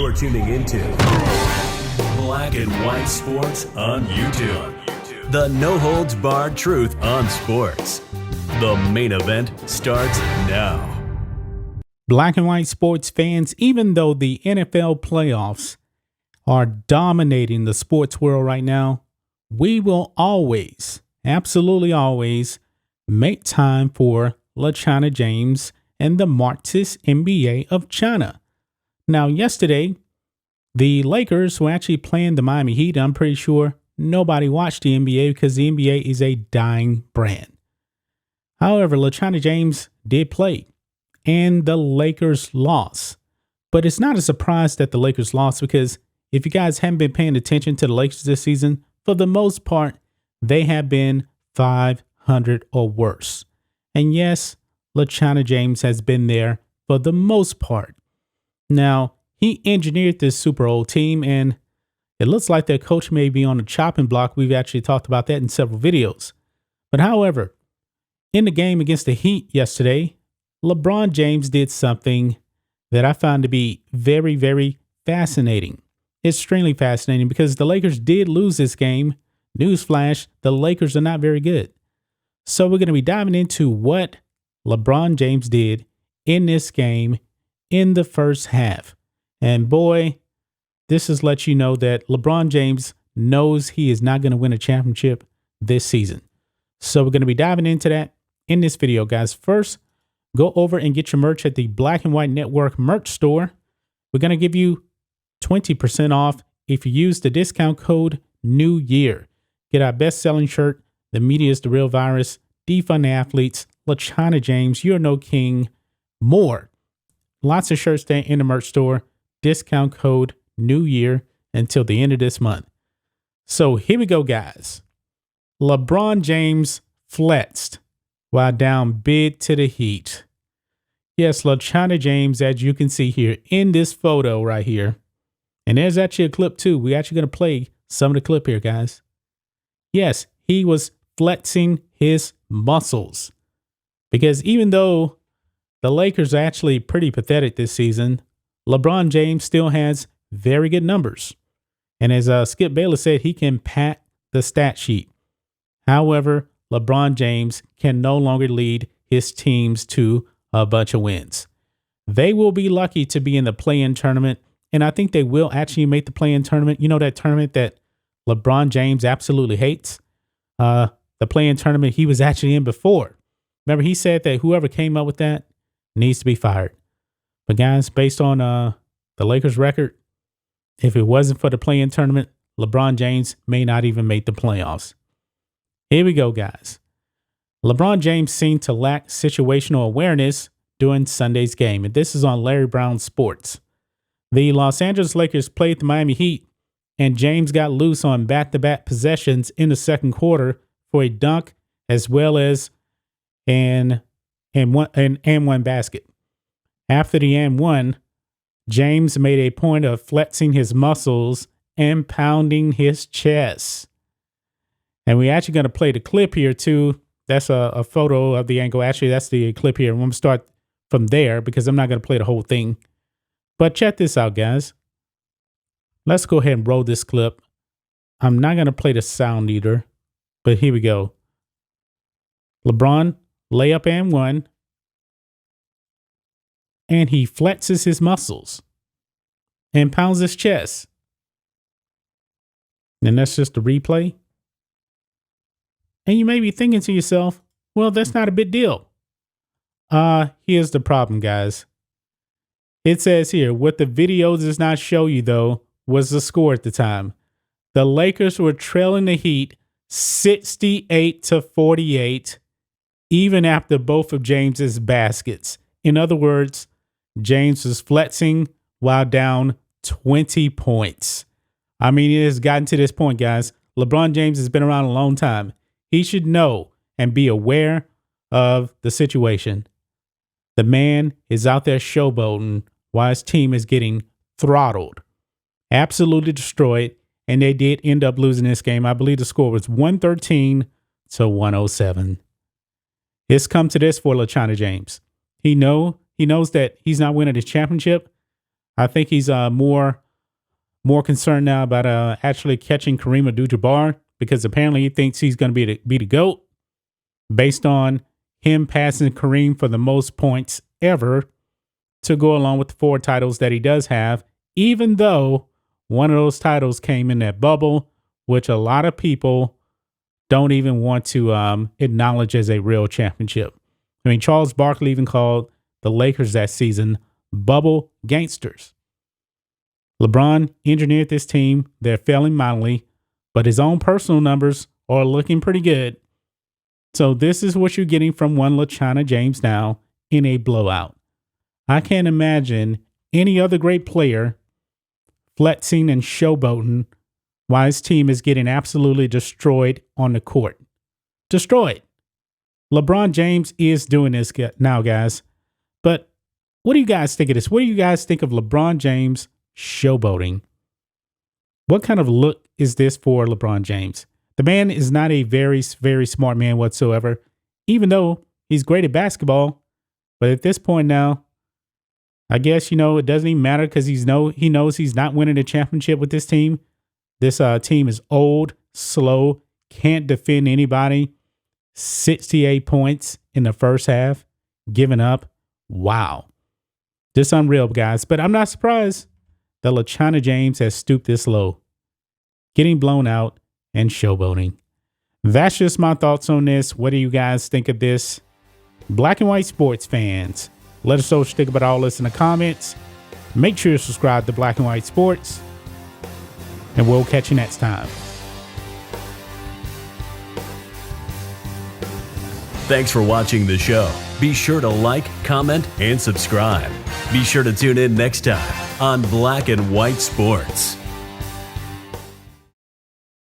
You're tuning into Black and White Sports on YouTube. The no-holds-barred truth on sports. The main event starts now. Black and white sports fans, even though the NFL playoffs are dominating the sports world right now, we will always, absolutely always, make time for LeBron James and the Marxist NBA of China. Now, yesterday, the Lakers were actually playing the Miami Heat. I'm pretty sure nobody watched the NBA because the NBA is a dying brand. However, LeBron James did play, and the Lakers lost. But it's not a surprise that the Lakers lost because if you guys haven't been paying attention to the Lakers this season, for the most part, they have been 500 or worse. And yes, LeBron James has been there for the most part. Now, he engineered this super old team, and it looks like their coach may be on the chopping block. We've actually talked about that in several videos. But however, in the game against the Heat yesterday, LeBron James did something that I found to be very, very fascinating. Extremely fascinating because the Lakers did lose this game. Newsflash, the Lakers are not very good. So we're going to be diving into what LeBron James did in this game in the first half. And boy, this is let you know that LeBron James knows he is not going to win a championship this season. So we're going to be diving into that in this video, guys. First, go over and get your merch at the Black and White Network merch store. We're going to give you 20% off if you use the discount code New Year. Get our best-selling shirt, The Media is the Real Virus, Defund Athletes, LeBron James, You're No King, more. Lots of shirts there in the merch store. Discount code New Year until the end of this month. So here we go, guys. LeBron James flexed while down big to the Heat. Yes, LeBron James, as you can see here in this photo right here. And there's actually a clip too. We're actually going to play some of the clip here, guys. Yes, he was flexing his muscles. Because even though the Lakers are actually pretty pathetic this season, LeBron James still has very good numbers. And as Skip Bayless said, he can pat the stat sheet. However, LeBron James can no longer lead his teams to a bunch of wins. They will be lucky to be in the play-in tournament, and I think they will actually make the play-in tournament. You know that tournament that LeBron James absolutely hates? The play-in tournament he was actually in before. Remember, he said that whoever came up with that needs to be fired. But guys, based on the Lakers' record, if it wasn't for the play-in tournament, LeBron James may not even make the playoffs. Here we go, guys. LeBron James seemed to lack situational awareness during Sunday's game, and this is on Larry Brown Sports. The Los Angeles Lakers played the Miami Heat, and James got loose on back-to-back possessions in the second quarter for a dunk as well as an and-one basket. After the and one, James made a point of flexing his muscles and pounding his chest. And we're actually going to play the clip here too. That's a photo of the angle. Actually, that's the clip here. I'm going to start from there because I'm not going to play the whole thing. But check this out, guys. Let's go ahead and roll this clip. I'm not going to play the sound either, but here we go. LeBron, layup and one. And he flexes his muscles and pounds his chest. And that's just a replay. And you may be thinking to yourself, well, that's not a big deal. Here's the problem, guys. It says here, what the video does not show you, though, was the score at the time. The Lakers were trailing the Heat 68-48, even after both of James's baskets. In other words, James was flexing while down 20 points. I mean, it has gotten to this point, guys. LeBron James has been around a long time. He should know and be aware of the situation. The man is out there showboating while his team is getting throttled, absolutely destroyed, and they did end up losing this game. I believe the score was 113-107. It's come to this for LeBron James. He knows that he's not winning the championship, I think he's more concerned now about actually catching Kareem Abdul-Jabbar, because apparently he thinks he's going to be the GOAT based on him passing Kareem for the most points ever to go along with the 4 titles that he does have, even though one of those titles came in that bubble, which a lot of people don't even want to acknowledge as a real championship. I mean, Charles Barkley even called the Lakers that season bubble gangsters. LeBron engineered this team. They're failing mildly, but his own personal numbers are looking pretty good. So this is what you're getting from one LeBron James now in a blowout. I can't imagine any other great player flexing and showboating while his team is getting absolutely destroyed on the court. Destroyed. LeBron James is doing this now, guys. But what do you guys think of this? What do you guys think of LeBron James showboating? What kind of look is this for LeBron James? The man is not a very, very smart man whatsoever, even though he's great at basketball. But at this point now, I guess, it doesn't even matter, because he knows he's not winning a championship with this team. This team is old, slow, can't defend anybody. 68 points in the first half, giving up. Wow. This unreal, guys. But I'm not surprised that LeBron James has stooped this low, getting blown out and showboating. That's just my thoughts on this. What do you guys think of this? Black and white sports fans, let us know what you think about all this in the comments. Make sure to subscribe to Black and White Sports, and we'll catch you next time. Thanks for watching the show. Be sure to like, comment, and subscribe. Be sure to tune in next time on Black and White Sports.